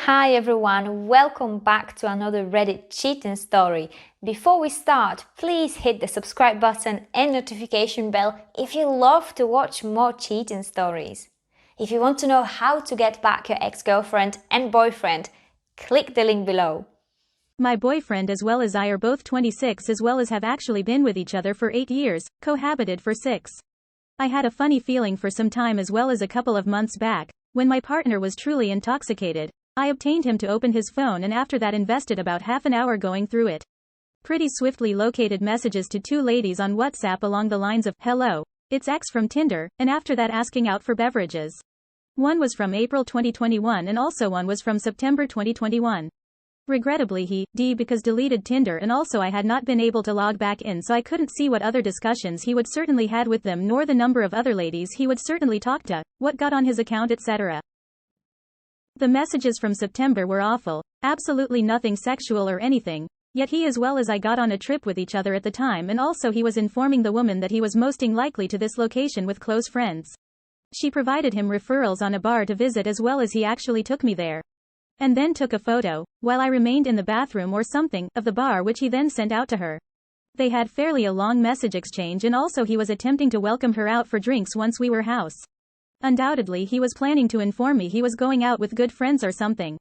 Hi everyone, welcome back to another Reddit cheating story. Before we start, please hit the subscribe button and notification bell if you love to watch more cheating stories. If you want to know how to get back your ex-girlfriend and boyfriend, click the link below. My boyfriend as well as I are both 26 as well as have actually been with each other for 8 years, cohabited for 6. I had a funny feeling for some time as well as a couple of months back, when my partner was truly intoxicated. I obtained him to open his phone and after that invested about half an hour going through it. Pretty swiftly located messages to 2 ladies on WhatsApp along the lines of, "Hello, it's X from Tinder," and after that asking out for beverages. One was from April 2021 and also one was from September 2021. Regrettably he because deleted Tinder and also I had not been able to log back in so I couldn't see what other discussions he would certainly had with them nor the number of other ladies he would certainly talk to, what got on his account etc. The messages from September were awful, absolutely nothing sexual or anything, yet he as well as I got on a trip with each other at the time and also he was informing the woman that he was mosting likely to this location with close friends. She provided him referrals on a bar to visit as well as he actually took me there. And then took a photo, while I remained in the bathroom or something, of the bar which he then sent out to her. They had fairly a long message exchange and also he was attempting to welcome her out for drinks once we were house. Undoubtedly he was planning to inform me he was going out with good friends or something.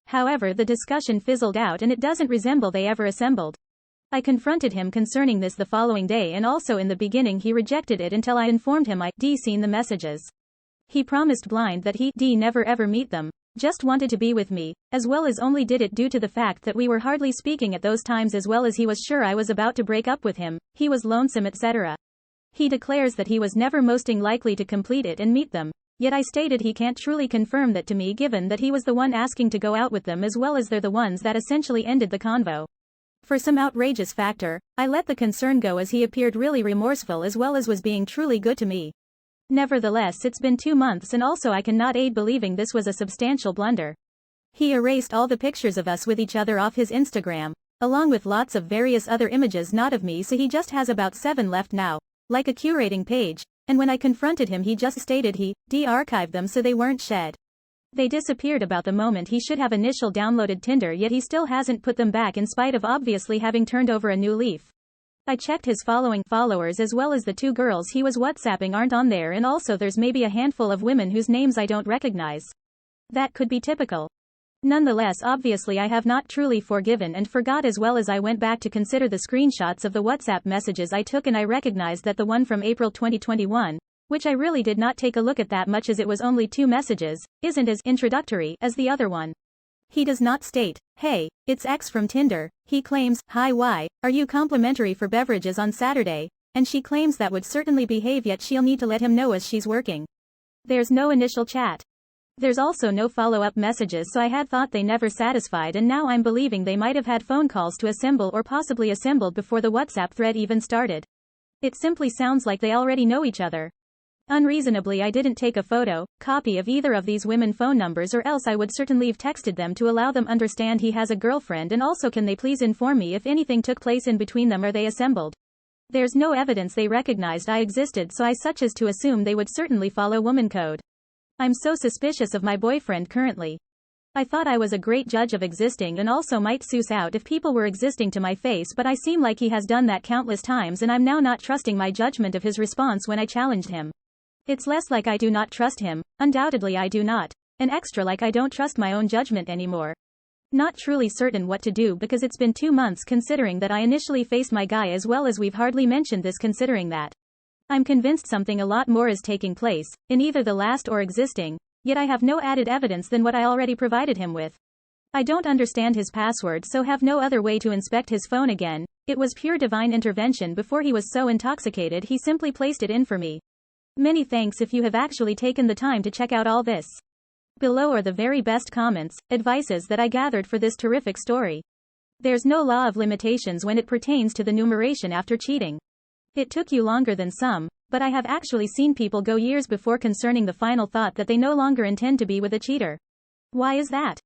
However, the discussion fizzled out and it doesn't resemble they ever assembled. I confronted him concerning this the following day and also in the beginning he rejected it until I informed him I'd seen the messages. He promised blind that he'd never ever meet them, just wanted to be with me, as well as only did it due to the fact that we were hardly speaking at those times as well as he was sure I was about to break up with him, he was lonesome etc. He declares that he was never mosting likely to complete it and meet them, yet I stated he can't truly confirm that to me given that he was the one asking to go out with them as well as they're the ones that essentially ended the convo. For some outrageous factor, I let the concern go as he appeared really remorseful as well as was being truly good to me. Nevertheless it's been 2 months and also I cannot aid believing this was a substantial blunder. He erased all the pictures of us with each other off his Instagram, along with lots of various other images not of me so he just has about 7 left now. Like a curating page, and when I confronted him he just stated he de-archived them so they weren't shed. They disappeared about the moment he should have initial downloaded Tinder yet he still hasn't put them back in spite of obviously having turned over a new leaf. I checked his followers as well as the 2 girls he was WhatsApping aren't on there and also there's maybe a handful of women whose names I don't recognize. That could be typical. Nonetheless obviously I have not truly forgiven and forgot as well as I went back to consider the screenshots of the WhatsApp messages I took and I recognized that the one from April 2021, which I really did not take a look at that much as it was only 2 messages, isn't as introductory as the other one. He does not state, "Hey, it's X from Tinder," he claims, "Hi why, are you complimentary for beverages on Saturday?" And she claims that would certainly behave yet she'll need to let him know as she's working. There's no initial chat. There's also no follow-up messages so I had thought they never satisfied and now I'm believing they might have had phone calls to assemble or possibly assembled before the WhatsApp thread even started. It simply sounds like they already know each other. Unreasonably I didn't take a copy of either of these women phone numbers or else I would certainly have texted them to allow them understand he has a girlfriend and also can they please inform me if anything took place in between them or they assembled. There's no evidence they recognized I existed so I such as to assume they would certainly follow woman code. I'm so suspicious of my boyfriend currently. I thought I was a great judge of existing and also might suss out if people were existing to my face but I seem like he has done that countless times and I'm now not trusting my judgment of his response when I challenged him. It's less like I do not trust him, undoubtedly I do not, and extra like I don't trust my own judgment anymore. Not truly certain what to do because it's been 2 months considering that I initially faced my guy as well as we've hardly mentioned this considering that. I'm convinced something a lot more is taking place, in either the last or existing, yet I have no added evidence than what I already provided him with. I don't understand his password so have no other way to inspect his phone again, it was pure divine intervention before he was so intoxicated he simply placed it in for me. Many thanks if you have actually taken the time to check out all this. Below are the very best comments, advices that I gathered for this terrific story. There's no law of limitations when it pertains to the numeration after cheating. It took you longer than some, but I have actually seen people go years before concerning the final thought that they no longer intend to be with a cheater. Why is that?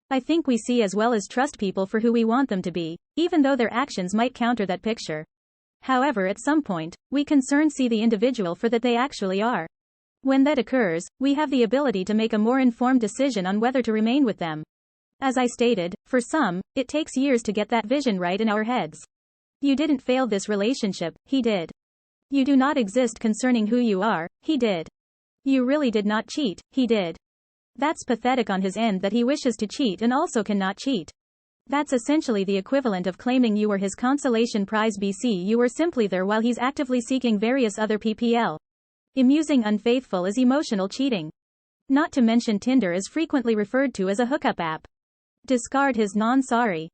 I think we see as well as trust people for who we want them to be, even though their actions might counter that picture. However, at some point, we see the individual for that they actually are. When that occurs, we have the ability to make a more informed decision on whether to remain with them. As I stated, for some, it takes years to get that vision right in our heads. You didn't fail this relationship, he did. You do not exist concerning who you are, he did. You really did not cheat, he did. That's pathetic on his end that he wishes to cheat and also cannot cheat. That's essentially the equivalent of claiming you were his consolation prize BC. You were simply there while he's actively seeking various other PPL. Amusing unfaithful is emotional cheating. Not to mention Tinder is frequently referred to as a hookup app. Discard his non-sorry.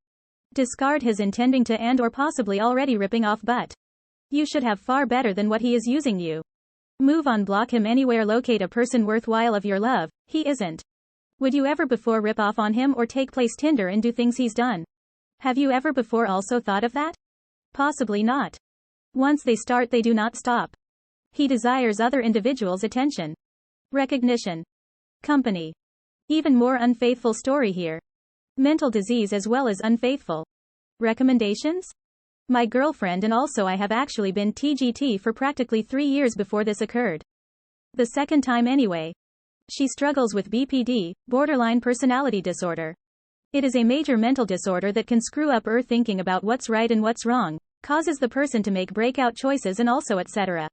Discard his intending to and or possibly already ripping off butt. You should have far better than what he is using you. Move on, block him anywhere, locate a person worthwhile of your love, he isn't. Would you ever before rip off on him or take place Tinder and do things he's done? Have you ever before also thought of that? Possibly not. Once they start they do not stop. He desires other individuals' attention. Recognition. Company. Even more unfaithful story here. Mental disease as well as unfaithful. Recommendations? My girlfriend and also I have actually been TGT for practically 3 years before this occurred. The second time anyway. She struggles with BPD, borderline personality disorder. It is a major mental disorder that can screw up her thinking about what's right and what's wrong, causes the person to make breakout choices and also etc.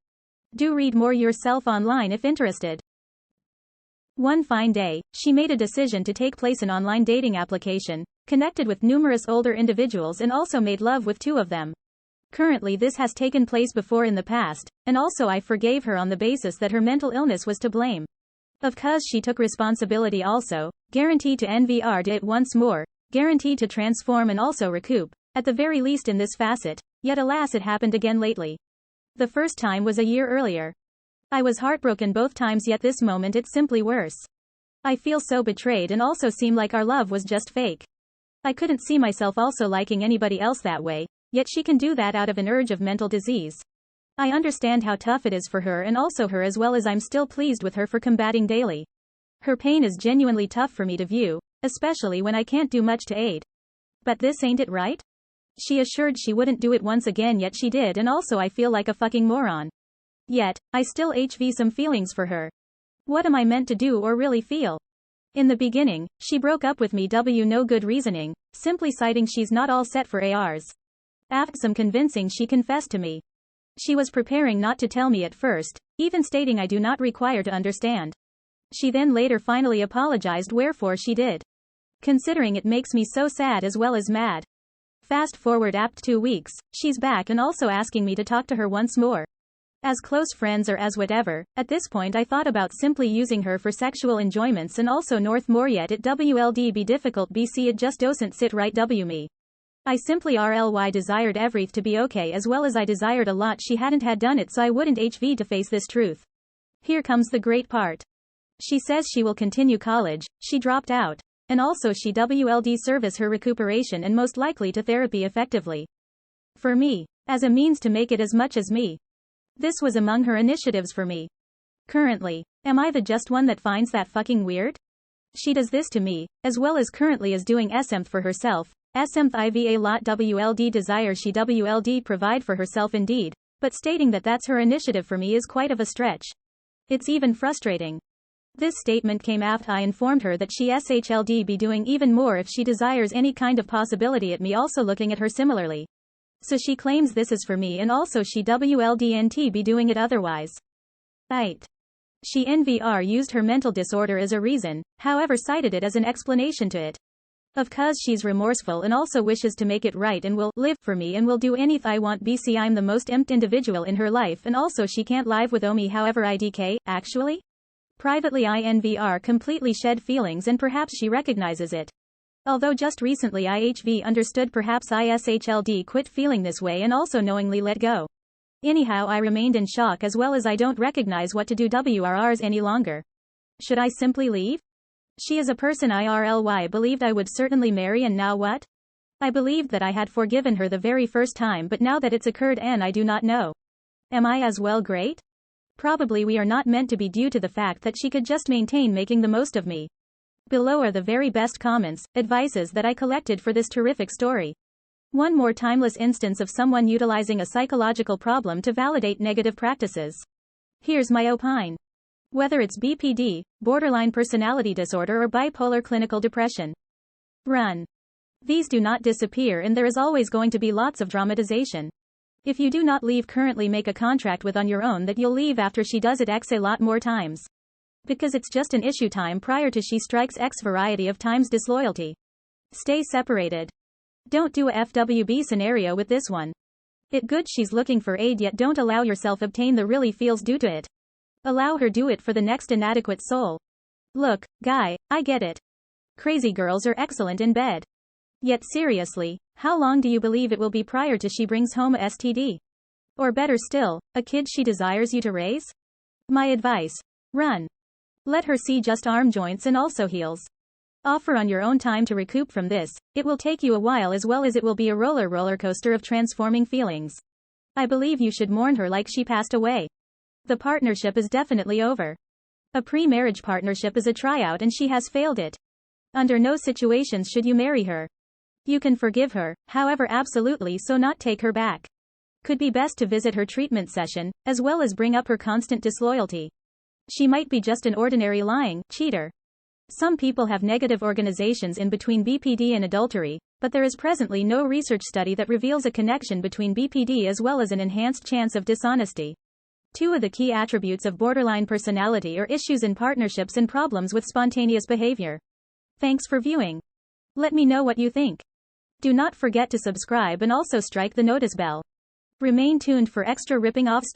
Do read more yourself online if interested. One fine day, she made a decision to take place an online dating application, connected with numerous older individuals and also made love with 2 of them. Currently this has taken place before in the past, and also I forgave her on the basis that her mental illness was to blame. Of course she took responsibility also, guaranteed to NVR'd it once more, guaranteed to transform and also recoup, at the very least in this facet, yet alas it happened again lately. The first time was a year earlier. I was heartbroken both times, yet this moment it's simply worse. I feel so betrayed and also seem like our love was just fake. I couldn't see myself also liking anybody else that way, yet she can do that out of an urge of mental disease. I understand how tough it is for her and also her as well as I'm still pleased with her for combating daily. Her pain is genuinely tough for me to view, especially when I can't do much to aid. But this ain't it right? She assured she wouldn't do it once again yet she did and also I feel like a fucking moron. Yet, I still HV some feelings for her. What am I meant to do or really feel? In the beginning, she broke up with me no good reasoning, simply citing she's not all set for ARs. After some convincing she confessed to me. She was preparing not to tell me at first, even stating I do not require to understand. She then later finally apologized, wherefore she did. Considering it makes me so sad as well as mad. Fast forward apt 2 weeks, she's back and also asking me to talk to her once more. As close friends or as whatever, at this point I thought about simply using her for sexual enjoyments and also north more yet it WLD be difficult BC it just doesn't sit right me. I simply RLY desired everyth to be okay as well as I desired a lot she hadn't had done it so I wouldn't HV to face this truth. Here comes the great part. She says she will continue college, she dropped out. And also she WLD service her recuperation and most likely to therapy effectively. For me. As a means to make it as much as me. This was among her initiatives for me. Currently. Am I the just one that finds that fucking weird? She does this to me, as well as currently is doing SMth for herself. SMth IVA lot WLD desire she WLD provide for herself indeed, but stating that that's her initiative for me is quite of a stretch. It's even frustrating. This statement came after I informed her that she SHLD be doing even more if she desires any kind of possibility at me also looking at her similarly. So she claims this is for me and also she WLDNT be doing it otherwise. Right. She NVR used her mental disorder as a reason, however cited it as an explanation to it. Of course she's remorseful and also wishes to make it right and will live for me and will do anything I want BC I'm the most empty individual in her life and also she can't live with me however IDK, actually? Privately I NVR completely shed feelings and perhaps she recognizes it. Although just recently IHV understood perhaps ISHLD quit feeling this way and also knowingly let go. Anyhow I remained in shock as well as I don't recognize what to do WRRs any longer. Should I simply leave? She is a person IRLY believed I would certainly marry and now what? I believed that I had forgiven her the very first time but now that it's occurred and I do not know. Am I as well great? Probably we are not meant to be due to the fact that she could just maintain making the most of me. Below are the very best comments, advices that I collected for this terrific story. One more timeless instance of someone utilizing a psychological problem to validate negative practices. Here's my opine. Whether it's BPD, borderline personality disorder or bipolar clinical depression. Run. These do not disappear and there is always going to be lots of dramatization. If you do not leave currently, make a contract with on your own that you'll leave after she does it a lot more times. Because it's just an issue time prior to she strikes variety of times disloyalty. Stay separated. Don't do a FWB scenario with this one. It good she's looking for aid, yet don't allow yourself obtain the really feels due to it. Allow her do it for the next inadequate soul. Look, guy, I get it. Crazy girls are excellent in bed. Yet seriously, how long do you believe it will be prior to she brings home a STD? Or better still, a kid she desires you to raise? My advice. Run. Let her see just arm joints and also heels. Offer on your own time to recoup from this. It will take you a while as well as it will be a roller coaster of transforming feelings. I believe you should mourn her like she passed away. The partnership is definitely over. A pre-marriage partnership is a tryout and she has failed it. Under no situations should you marry her. You can forgive her, however, absolutely so not take her back. Could be best to visit her treatment session, as well as bring up her constant disloyalty. She might be just an ordinary lying cheater. Some people have negative organizations in between BPD and adultery, but there is presently no research study that reveals a connection between BPD as well as an enhanced chance of dishonesty. Two of the key attributes of borderline personality are issues in partnerships and problems with spontaneous behavior. Thanks for viewing. Let me know what you think. Do not forget to subscribe and also strike the notice bell. Remain tuned for extra ripping offs.